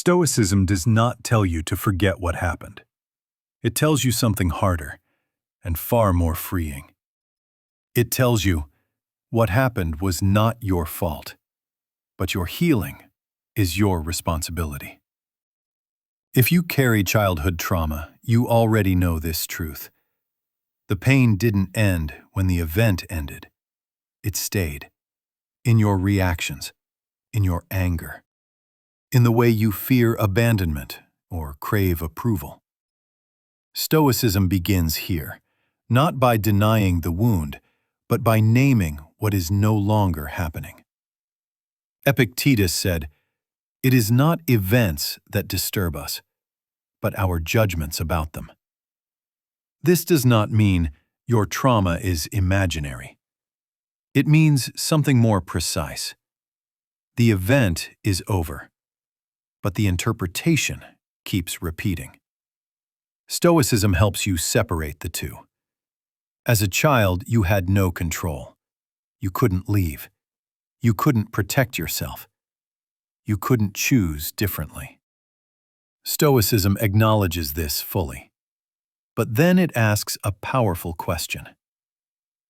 Stoicism does not tell you to forget what happened. It tells you something harder and far more freeing. It tells you what happened was not your fault, but your healing is your responsibility. If you carry childhood trauma, you already know this truth. The pain didn't end when the event ended. It stayed. In your reactions, in your anger, in the way you fear abandonment or crave approval. Stoicism begins here, not by denying the wound, but by naming what is no longer happening. Epictetus said, "It is not events that disturb us, but our judgments about them." This does not mean your trauma is imaginary. It means something more precise. The event is over, but the interpretation keeps repeating. Stoicism helps you separate the two. As a child, you had no control. You couldn't leave. You couldn't protect yourself. You couldn't choose differently. Stoicism acknowledges this fully. But then it asks a powerful question.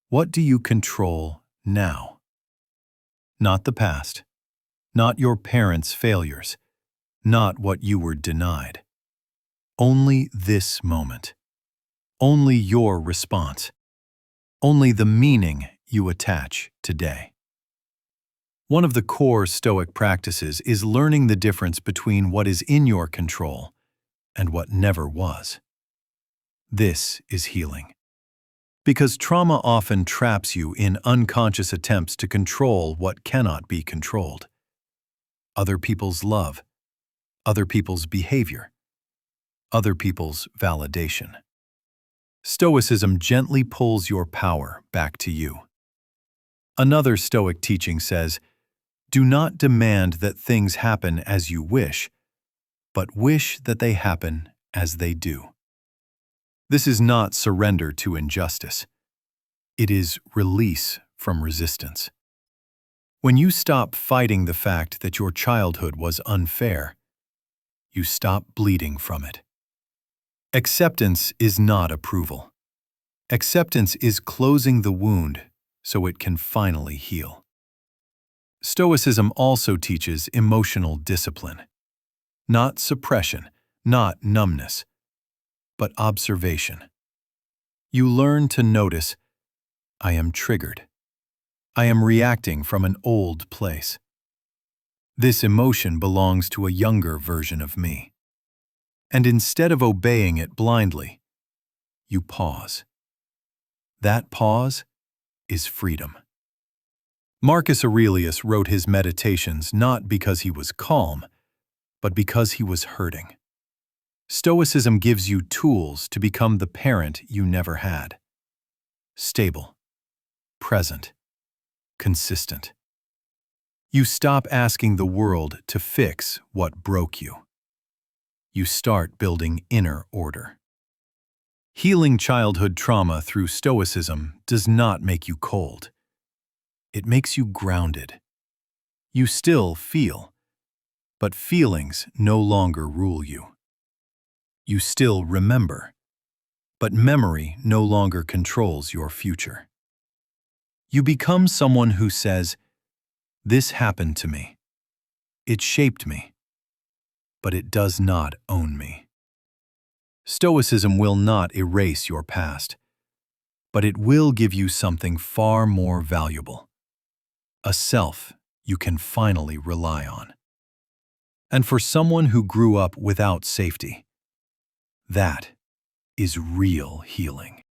What do you control now? Not the past, not your parents' failures, not what you were denied. Only this moment. Only your response. Only the meaning you attach today. One of the core Stoic practices is learning the difference between what is in your control and what never was. This is healing. Because trauma often traps you in unconscious attempts to control what cannot be controlled. Other people's love, other people's behavior, other people's validation. Stoicism gently pulls your power back to you. Another Stoic teaching says, "Do not demand that things happen as you wish, but wish that they happen as they do." This is not surrender to injustice. It is release from resistance. When you stop fighting the fact that your childhood was unfair, you stop bleeding from it. Acceptance is not approval. Acceptance is closing the wound so it can finally heal. Stoicism also teaches emotional discipline. Not suppression, not numbness, but observation. You learn to notice, I am triggered. I am reacting from an old place. This emotion belongs to a younger version of me. And instead of obeying it blindly, you pause. That pause is freedom. Marcus Aurelius wrote his meditations not because he was calm, but because he was hurting. Stoicism gives you tools to become the parent you never had. Stable, present, consistent. You stop asking the world to fix what broke you. You start building inner order. Healing childhood trauma through Stoicism does not make you cold. It makes you grounded. You still feel, but feelings no longer rule you. You still remember, but memory no longer controls your future. You become someone who says, "This happened to me. It shaped me, but it does not own me." Stoicism will not erase your past, but it will give you something far more valuable. A self you can finally rely on. And for someone who grew up without safety, that is real healing.